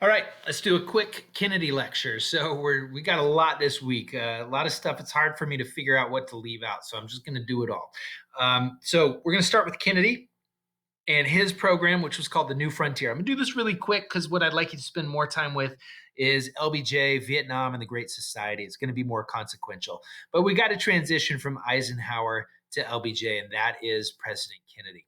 All right, let's do a quick Kennedy lecture. So we got a lot this week, a lot of stuff. It's hard for me to figure out what to leave out, so I'm just going to do it all. So we're going to start with Kennedy and his program, which was called the New Frontier. I'm going to do this really quick because what I'd like you to spend more time with is LBJ, Vietnam, and the Great Society. It's going to be more consequential, but we got to transition from Eisenhower to LBJ, and that is President Kennedy.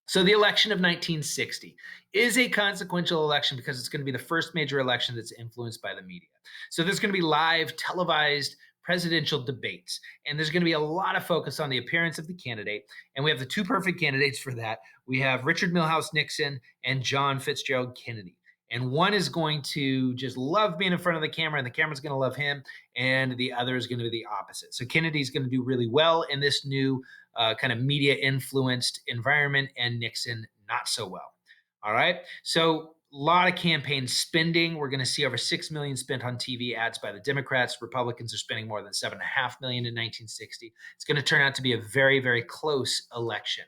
So the election of 1960 is a consequential election because it's going to be the first major election that's influenced by the media. So there's going to be live televised presidential debates, and there's going to be a lot of focus on the appearance of the candidate. And we have the two perfect candidates for that. We have Richard Milhous Nixon and John Fitzgerald Kennedy. And one is going to just love being in front of the camera, and the camera's going to love him, and the other is going to be the opposite. So Kennedy's going to do really well in this new kind of media influenced environment, and Nixon not so well. All right. So a lot of campaign spending. We're going to see over 6 million spent on TV ads by the Democrats. Republicans are spending more than 7.5 million in 1960. It's going to turn out to be a very, very close election.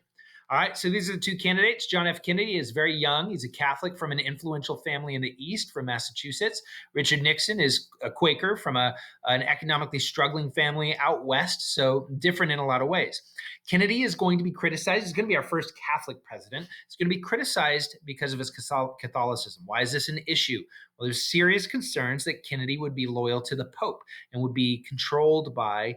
All right, so these are the two candidates. John F. Kennedy is very young. He's a Catholic from an influential family in the East from Massachusetts. Richard Nixon is a Quaker from an economically struggling family out West, so different in a lot of ways. Kennedy is going to be criticized. He's going to be our first Catholic president. He's going to be criticized because of his Catholicism. Why is this an issue? Well, there's serious concerns that Kennedy would be loyal to the Pope and would be controlled by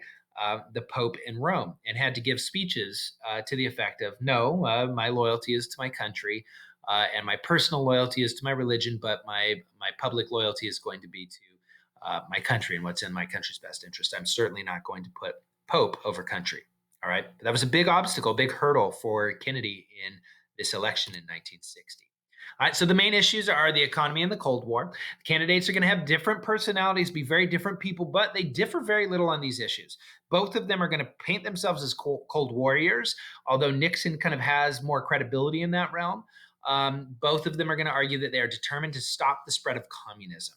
the Pope in Rome, and had to give speeches to the effect of, no, my loyalty is to my country, and my personal loyalty is to my religion, but my public loyalty is going to be to my country and what's in my country's best interest. I'm certainly not going to put Pope over country. All right. But that was a big obstacle, big hurdle for Kennedy in this election in 1960. All right, so the main issues are the economy and the Cold War. The candidates are going to have different personalities, be very different people, but they differ very little on these issues. Both of them are going to paint themselves as Cold Warriors, although Nixon kind of has more credibility in that realm. Both of them are going to argue that they are determined to stop the spread of communism.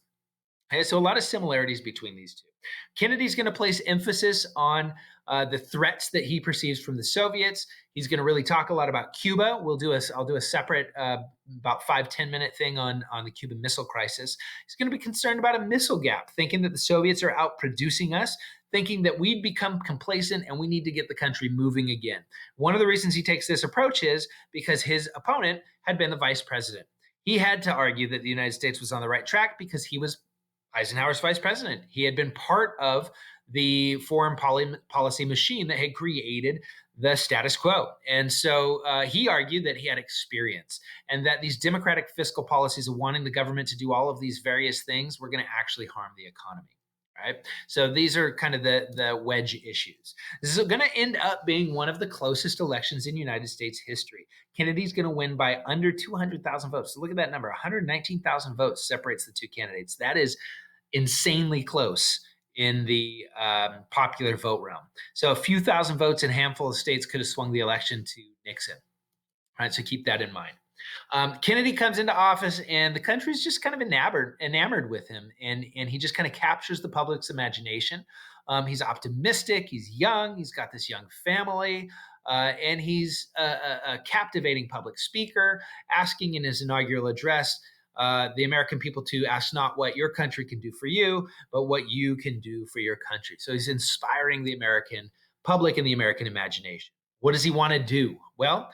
Okay, so a lot of similarities between these two. Kennedy's going to place emphasis on the threats that he perceives from the Soviets. He's going to really talk a lot about Cuba. I'll do a separate about 5-10 minute thing on the Cuban Missile Crisis. He's going to be concerned about a missile gap, thinking that the Soviets are out producing us, thinking that we've become complacent and we need to get the country moving again. One of the reasons he takes this approach is because his opponent had been the vice president. He had to argue that the United States was on the right track because he was Eisenhower's vice president. He had been part of the foreign policy machine that had created the status quo. And so he argued that he had experience and that these democratic fiscal policies of wanting the government to do all of these various things were going to actually harm the economy. Right. So these are kind of the wedge issues. This is going to end up being one of the closest elections in United States history. Kennedy's going to win by under 200,000 votes. So look at that number. 119,000 votes separates the two candidates. That is insanely close in the popular vote realm. So a few thousand votes in a handful of states could have swung the election to Nixon. All right, so keep that in mind. Kennedy comes into office, and the country's just kind of enamored with him, and he just kind of captures the public's imagination. He's optimistic. He's young. He's got this young family. And he's a captivating public speaker, asking in his inaugural address the American people to ask not what your country can do for you, but what you can do for your country. So he's inspiring the American public and the American imagination. What does he want to do? Well,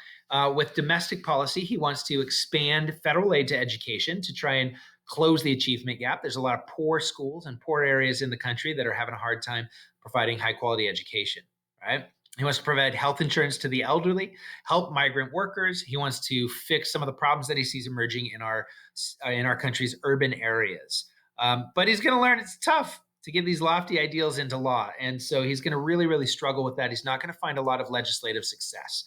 with domestic policy, he wants to expand federal aid to education to try and close the achievement gap. There's a lot of poor schools and poor areas in the country that are having a hard time providing high quality education, right? He wants to provide health insurance to the elderly, help migrant workers. He wants to fix some of the problems that he sees emerging in our country's urban areas. But he's going to learn it's tough to get these lofty ideals into law. And so he's going to really, really struggle with that. He's not going to find a lot of legislative success.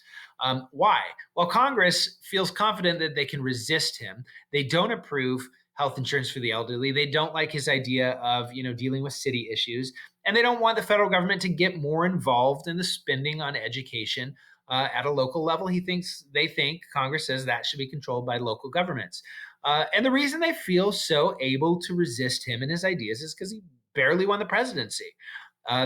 Why? Well, Congress feels confident that they can resist him. They don't approve health insurance for the elderly. They don't like his idea of, dealing with city issues. And they don't want the federal government to get more involved in the spending on education at a local level. They think Congress says that should be controlled by local governments. And the reason they feel so able to resist him and his ideas is because he barely won the presidency.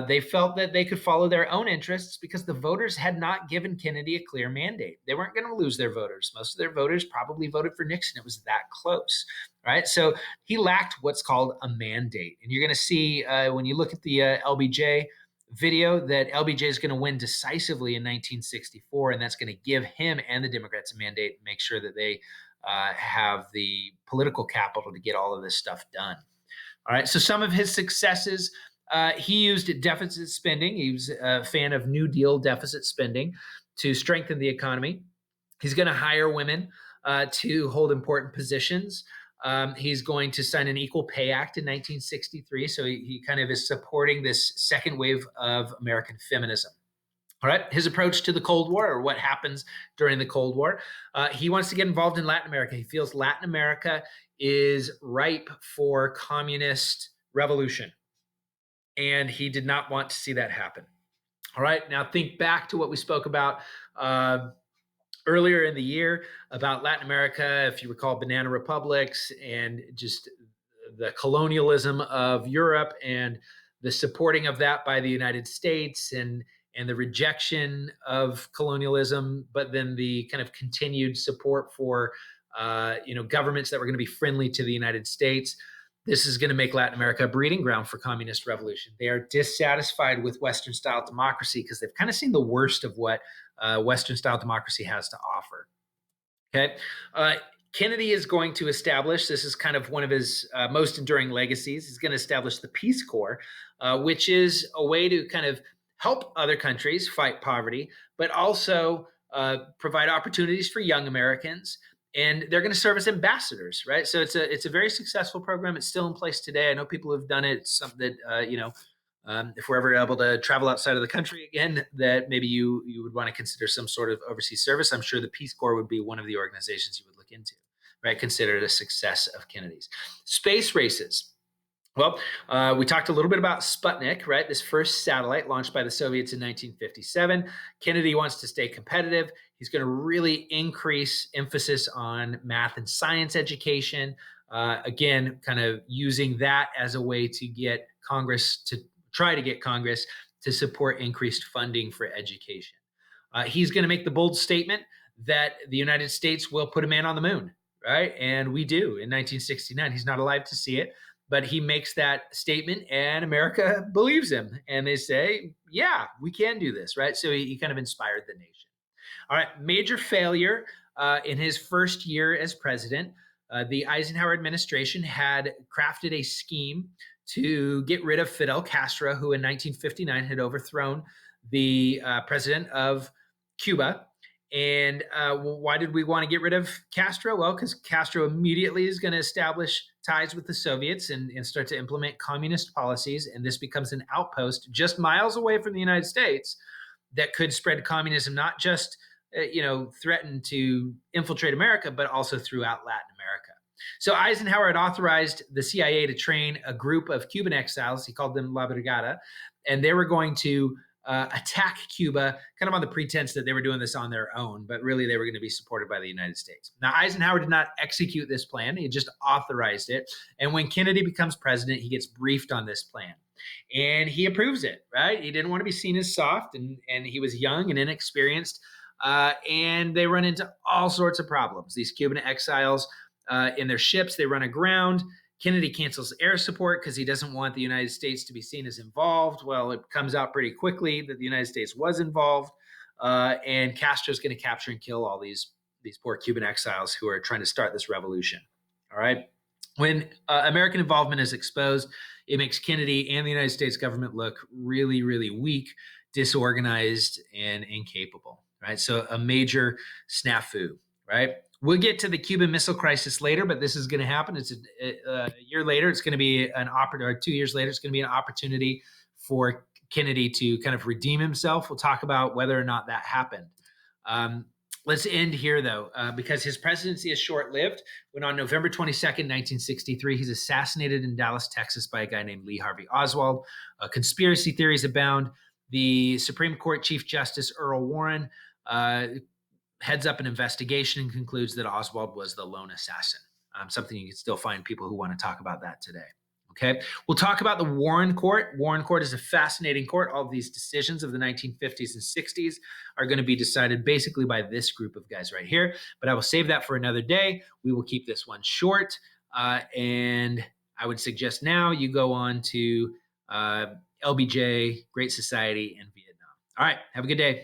They felt that they could follow their own interests because the voters had not given Kennedy a clear mandate. They weren't going to lose their voters. Most of their voters probably voted for Nixon. It was that close, right? So he lacked what's called a mandate. And you're going to see when you look at the LBJ video that LBJ is going to win decisively in 1964, and that's going to give him and the Democrats a mandate and make sure that they have the political capital to get all of this stuff done. All right. So some of his successes, he used deficit spending. He was a fan of New Deal deficit spending to strengthen the economy. He's going to hire women to hold important positions. He's going to sign an Equal Pay Act in 1963. So he kind of is supporting this second wave of American feminism. All right, his approach to the Cold War, or what happens during the Cold War, he wants to get involved in Latin America. He feels Latin America is ripe for communist revolution, and he did not want to see that happen. All right, now think back to what we spoke about earlier in the year about Latin America, if you recall, banana republics and just the colonialism of Europe and the supporting of that by the United States and the rejection of colonialism, but then the kind of continued support for governments that were going to be friendly to the United States. This is going to make Latin America a breeding ground for communist revolution. They are dissatisfied with Western style democracy because they've kind of seen the worst of what Western style democracy has to offer. Okay. Kennedy is going to establish, this is kind of one of his most enduring legacies, he's going to establish the Peace Corps, which is a way to kind of help other countries fight poverty, but also provide opportunities for young Americans. And they're going to serve as ambassadors, right? So it's a very successful program. It's still in place today. I know people have done it. It's something that if we're ever able to travel outside of the country again, that maybe you would want to consider some sort of overseas service. I'm sure the Peace Corps would be one of the organizations you would look into, right? Considered a success of Kennedy's. Space races. Well, we talked a little bit about Sputnik, right? This first satellite launched by the Soviets in 1957. Kennedy wants to stay competitive. He's going to really increase emphasis on math and science education. Again, kind of using that as a way to get Congress to try to get Congress to support increased funding for education. He's going to make the bold statement that the United States will put a man on the moon, right? And we do in 1969. He's not alive to see it, but he makes that statement and America believes him. And they say, yeah, we can do this, right? So he kind of inspired the nation. All right, major failure in his first year as president. The Eisenhower administration had crafted a scheme to get rid of Fidel Castro, who in 1959 had overthrown the president of Cuba. And why did we want to get rid of Castro? Well, because Castro immediately is going to establish ties with the Soviets and start to implement communist policies. And this becomes an outpost just miles away from the United States that could spread communism, not just threaten to infiltrate America, but also throughout Latin America. So Eisenhower had authorized the CIA to train a group of Cuban exiles. He called them La Brigada, and they were going to attack Cuba kind of on the pretense that they were doing this on their own, but really they were going to be supported by the United States. Now, Eisenhower did not execute this plan. He just authorized it. And when Kennedy becomes president, he gets briefed on this plan. And he approves it, right? He didn't want to be seen as soft, and he was young and inexperienced. And they run into all sorts of problems. These Cuban exiles in their ships, they run aground. Kennedy cancels air support because he doesn't want the United States to be seen as involved. Well, it comes out pretty quickly that the United States was involved, and Castro's going to capture and kill all these poor Cuban exiles who are trying to start this revolution. All right. When American involvement is exposed, it makes Kennedy and the United States government look really, really weak, disorganized, and incapable. Right. So a major snafu. Right. We'll get to the Cuban Missile Crisis later, but this is going to happen. It's a year later. It's going to be an opportunity, or 2 years later. It's going to be an opportunity for Kennedy to kind of redeem himself. We'll talk about whether or not that happened. Let's end here, though, because his presidency is short-lived. When on November 22nd, 1963, he's assassinated in Dallas, Texas, by a guy named Lee Harvey Oswald. Conspiracy theories abound. The Supreme Court Chief Justice Earl Warren heads up an investigation and concludes that Oswald was the lone assassin. Something you can still find people who want to talk about that today. Okay. We'll talk about the Warren Court. Warren Court is a fascinating court. All of these decisions of the 1950s and 60s are going to be decided basically by this group of guys right here. But I will save that for another day. We will keep this one short. And I would suggest now you go on to LBJ, Great Society, and Vietnam. All right. Have a good day.